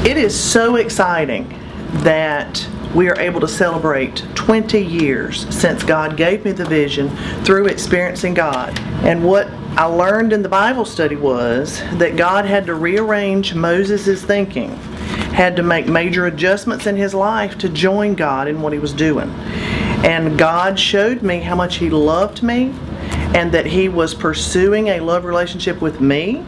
It is so exciting that we are able to celebrate 20 years since God gave me the vision through experiencing God. And what I learned in the Bible study was that God had to rearrange Moses' thinking, had to make major adjustments in his life to join God in what he was doing. And God showed me how much he loved me and that he was pursuing a love relationship with me,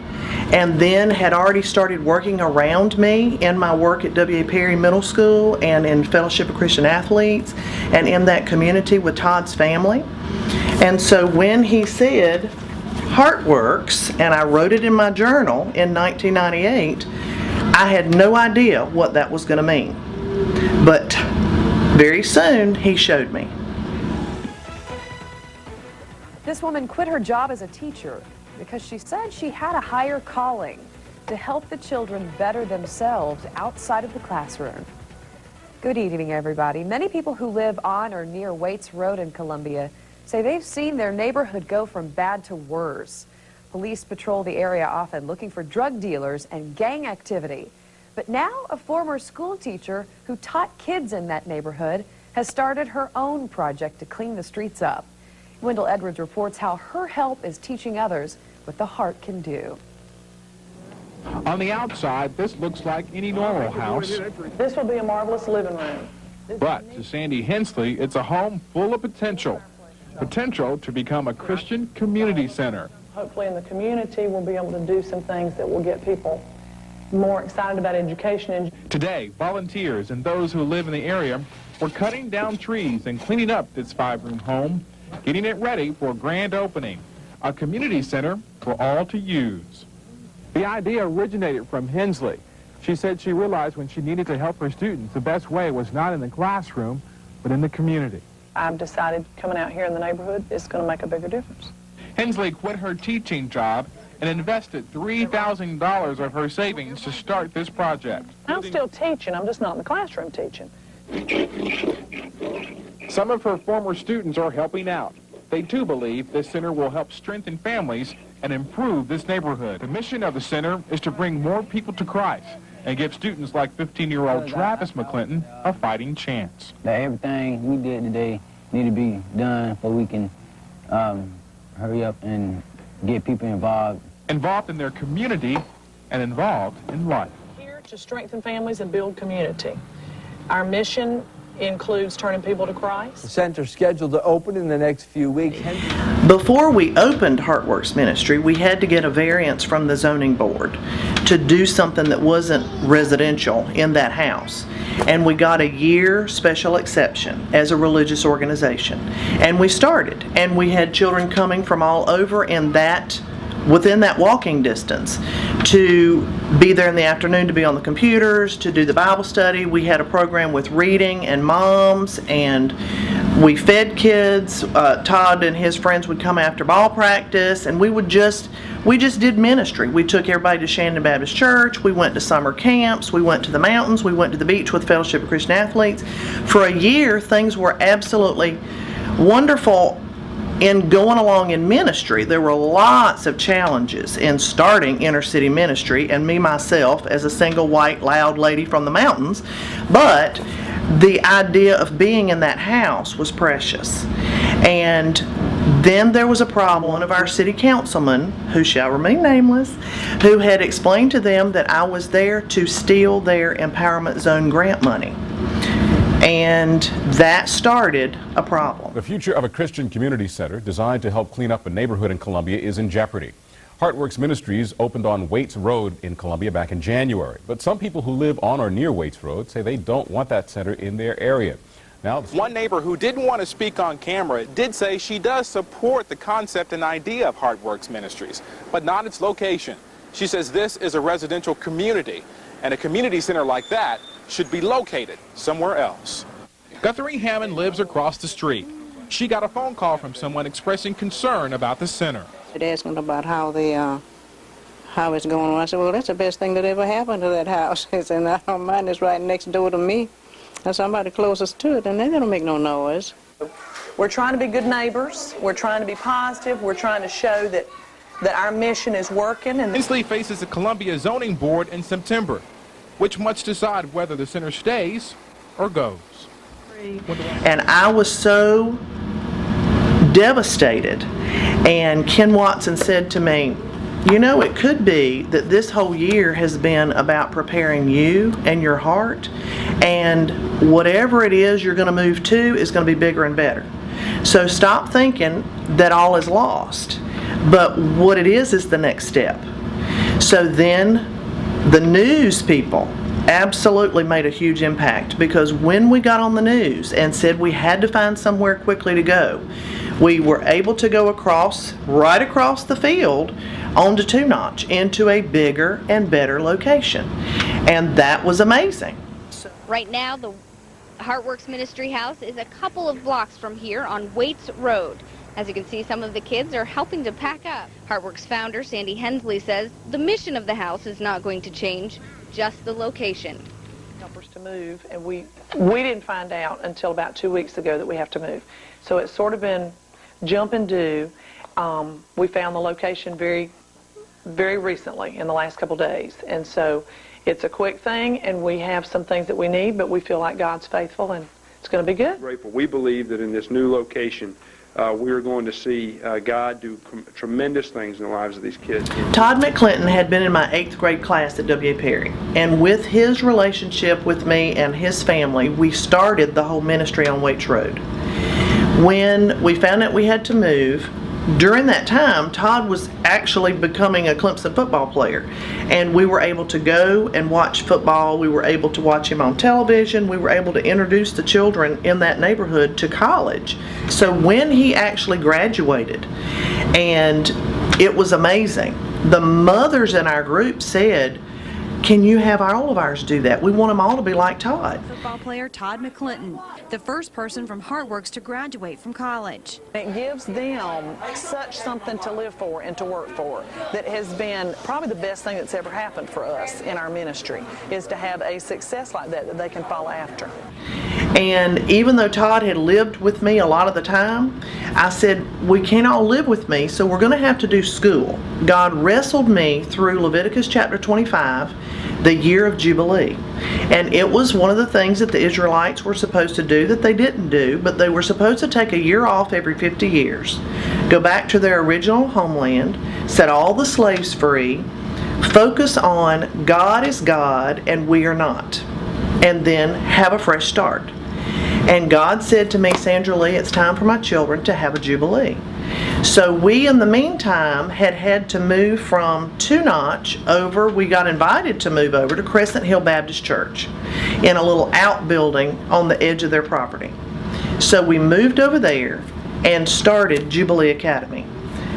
and then had already started working around me in my work at W.A. Perry Middle School and in Fellowship of Christian Athletes and in that community with Todd's family. And so when he said Heartworks, and I wrote it in my journal in 1998, I had no idea what that was going to mean. But very soon he showed me. This woman quit her job as a teacher because she said she had a higher calling to help the children better themselves outside of the classroom. Good evening, everybody. Many people who live on or near Waits Road in Columbia say they've seen their neighborhood go from bad to worse. Police patrol the area often looking for drug dealers and gang activity. But now a former school teacher who taught kids in that neighborhood has started her own project to clean the streets up. Wendell Edwards reports how her help is teaching others what the heart can do. On the outside, this looks like any normal house. This will be a marvelous living room. But to Sandy Hensley, it's a home full of potential. Potential to become a Christian community center. Hopefully in the community we'll be able to do some things that will get people more excited about education. Today, volunteers and those who live in the area were cutting down trees and cleaning up this 5-room home, getting it ready for a grand opening, a community center for all to use. The idea originated from Hensley. She said she realized when she needed to help her students, the best way was not in the classroom, but in the community. I've decided coming out here in the neighborhood is going to make a bigger difference. Hensley quit her teaching job and invested $3,000 of her savings to start this project. I'm still teaching, I'm just not in the classroom teaching. Some of her former students are helping out. They too believe this center will help strengthen families and improve this neighborhood. The mission of the center is to bring more people to Christ and give students like 15-year-old Travis McClinton a fighting chance. Everything we did today need to be done so we can hurry up and get people involved. Involved in their community and involved in life. Here to strengthen families and build community. Our mission includes turning people to Christ. The center's scheduled to open in the next few weeks. Before we opened Heartworks Ministry, we had to get a variance from the zoning board to do something that wasn't residential in that house. And we got a year special exception as a religious organization. And we started, and we had children coming from all over within that walking distance to be there in the afternoon, to be on the computers, to do the Bible study. We had a program with reading and moms, and we fed kids. Todd and his friends would come after ball practice, and we just did ministry. We took everybody to Shandon Baptist Church. We went to summer camps. We went to the mountains. We went to the beach with Fellowship of Christian Athletes. For a year, things were absolutely wonderful. In going along in ministry, there were lots of challenges in starting inner city ministry, and me myself as a single white loud lady from the mountains, but the idea of being in that house was precious. And then there was a problem. One of our city councilmen, who shall remain nameless, who had explained to them that I was there to steal their empowerment zone grant money. And that started a problem. The future of a Christian community center designed to help clean up a neighborhood in Columbia is in jeopardy. Heartworks Ministries opened on Waits Road in Columbia back in January. But some people who live on or near Waits Road say they don't want that center in their area. Now, one neighbor who didn't want to speak on camera did say she does support the concept and idea of Heartworks Ministries, but not its location. She says this is a residential community, and a community center like that should be located somewhere else. Guthrie Hammond lives across the street. She got a phone call from someone expressing concern about the center. They asked me about how it's going on. I said, well, that's the best thing that ever happened to that house. He said, I don't mind, it's right next door to me. And somebody closest to it, and they don't make no noise. We're trying to be good neighbors. We're trying to be positive. We're trying to show that our mission is working. And Hensley faces the Columbia Zoning Board in September. which must decide whether the center stays or goes. And I was so devastated. And Ken Watson said to me, you know, it could be that this whole year has been about preparing you and your heart, and whatever it is you're going to move to is going to be bigger and better. So stop thinking that all is lost, but what it is the next step. So then the news people absolutely made a huge impact, because when we got on the news and said we had to find somewhere quickly to go, we were able to go right across the field onto Two Notch into a bigger and better location. And that was amazing. Right now, the Heartworks Ministry House is a couple of blocks from here on Waits Road. As you can see, some of the kids are helping to pack up. Heartworks founder Sandy Hensley says the mission of the house is not going to change, just the location. Help us to move, and we didn't find out until about 2 weeks ago that we have to move. So it's sort of been jump and do. We found the location very recently in the last couple days, and so it's a quick thing, and we have some things that we need, but we feel like God's faithful and it's going to be good. Grateful. We believe that in this new location we are going to see God do tremendous things in the lives of these kids. Todd McClinton had been in my 8th grade class at W.A. Perry, and with his relationship with me and his family, we started the whole ministry on Waits Road. When we found out we had to move, during that time, Todd was actually becoming a Clemson football player, and we were able to go and watch football. We were able to watch him on television. We were able to introduce the children in that neighborhood to college. So when he actually graduated, and it was amazing, the mothers in our group said, can you have all of ours do that? We want them all to be like Todd. Football player Todd McClinton, the first person from Heartworks to graduate from college. It gives them such something to live for and to work for that has been probably the best thing that's ever happened for us in our ministry, is to have a success like that they can follow after. And even though Todd had lived with me a lot of the time, I said, we can't all live with me, so we're going to have to do school. God wrestled me through Leviticus chapter 25, the year of Jubilee. And it was one of the things that the Israelites were supposed to do that they didn't do, but they were supposed to take a year off every 50 years, go back to their original homeland, set all the slaves free, focus on God is God and we are not, and then have a fresh start. And God said to me, Sandra Lee, it's time for my children to have a Jubilee. So we, in the meantime, had to move from Two Notch over. We got invited to move over to Crescent Hill Baptist Church in a little outbuilding on the edge of their property. So we moved over there and started Jubilee Academy.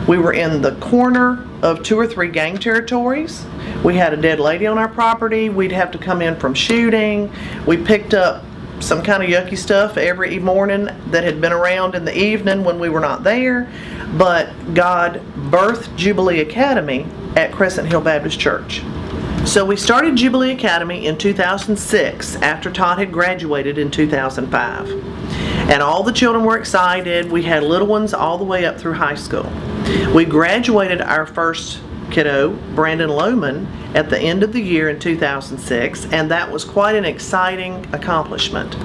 We were in the corner of 2 or 3 gang territories. We had a dead lady on our property. We'd have to come in from shooting. We picked up some kind of yucky stuff every morning that had been around in the evening when we were not there. But God birthed Jubilee Academy at Crescent Hill Baptist Church. So we started Jubilee Academy in 2006 after Todd had graduated in 2005. And all the children were excited. We had little ones all the way up through high school. We graduated our first kiddo, Brandon Lohman, at the end of the year in 2006, and that was quite an exciting accomplishment.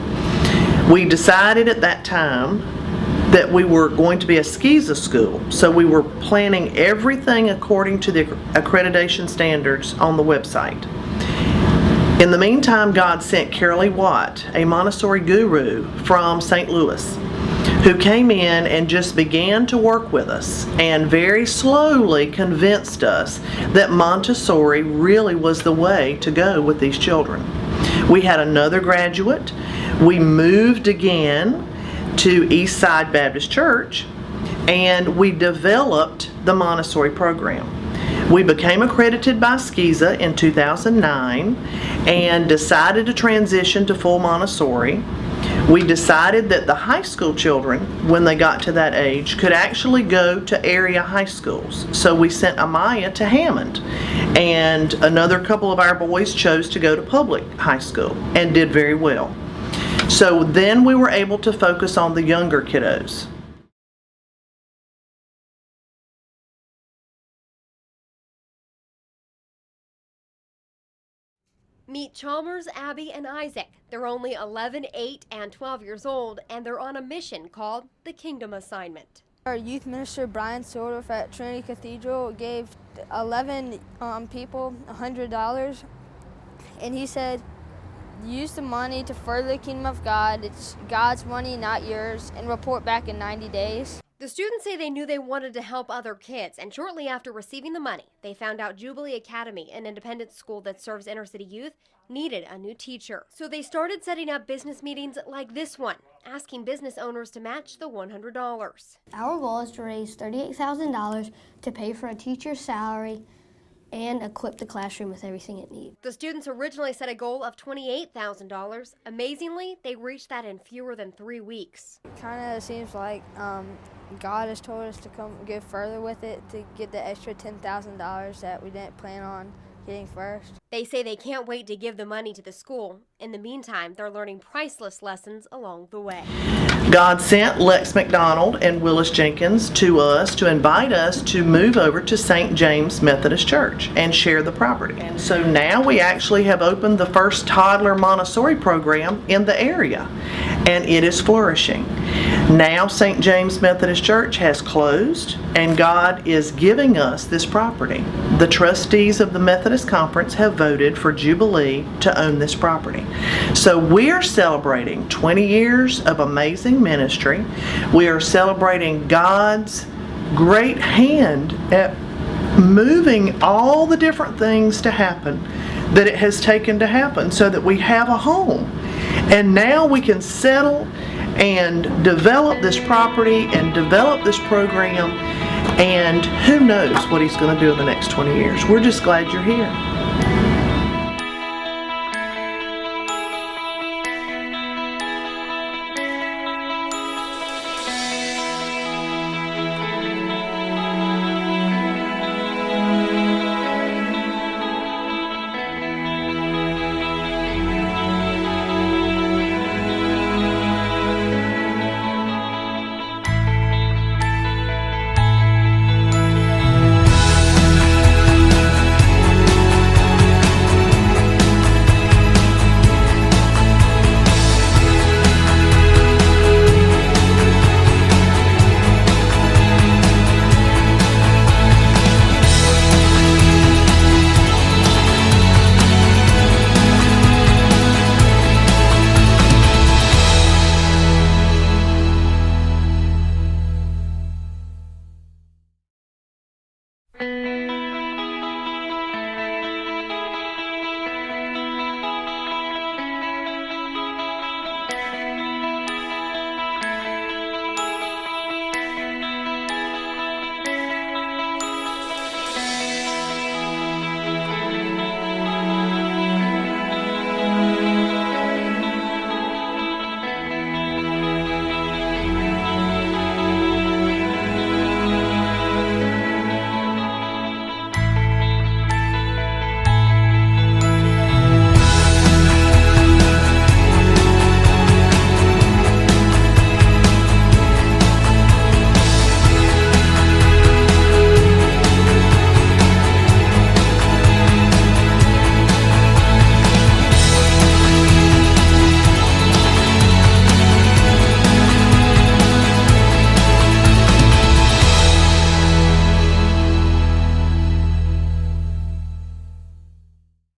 We decided at that time that we were going to be a SCISA school, so we were planning everything according to the accreditation standards on the website. In the meantime, God sent Carolee Watt, a Montessori guru from St. Louis, who came in and just began to work with us and very slowly convinced us that Montessori really was the way to go with these children. We had another graduate. We moved again to Eastside Baptist Church, and we developed the Montessori program. We became accredited by SCISA in 2009 and decided to transition to full Montessori. We decided that the high school children, when they got to that age, could actually go to area high schools. So we sent Amaya to Hammond, and another couple of our boys chose to go to public high school and did very well. So then we were able to focus on the younger kiddos. Meet Chalmers, Abby, and Isaac. They're only 11, 8, and 12 years old, and they're on a mission called the Kingdom Assignment. Our youth minister, Brian Sordorf at Trinity Cathedral, gave 11 people $100, and he said, use the money to further the kingdom of God. It's God's money, not yours, and report back in 90 days. The students say they knew they wanted to help other kids, and shortly after receiving the money, they found out Jubilee Academy, an independent school that serves inner-city youth, needed a new teacher. So they started setting up business meetings like this one, asking business owners to match the $100. Our goal is to raise $38,000 to pay for a teacher's salary and equip the classroom with everything it needs. The students originally set a goal of $28,000. Amazingly, they reached that in fewer than 3 weeks. Kind of seems like God has told us to come get further with it to get the extra $10,000 that we didn't plan on getting first. They say they can't wait to give the money to the school. In the meantime, they're learning priceless lessons along the way. God sent Lex McDonald and Willis Jenkins to us to invite us to move over to St. James Methodist Church and share the property. And so now we actually have opened the first toddler Montessori program in the area, and it is flourishing. Now St. James Methodist Church has closed, and God is giving us this property. The trustees of the Methodist Conference have voted for Jubilee to own this property. So we're celebrating 20 years of amazing ministry. We are celebrating God's great hand at moving all the different things to happen that it has taken to happen so that we have a home. And now we can settle and develop this property and develop this program, and who knows what he's going to do in the next 20 years. We're just glad you're here.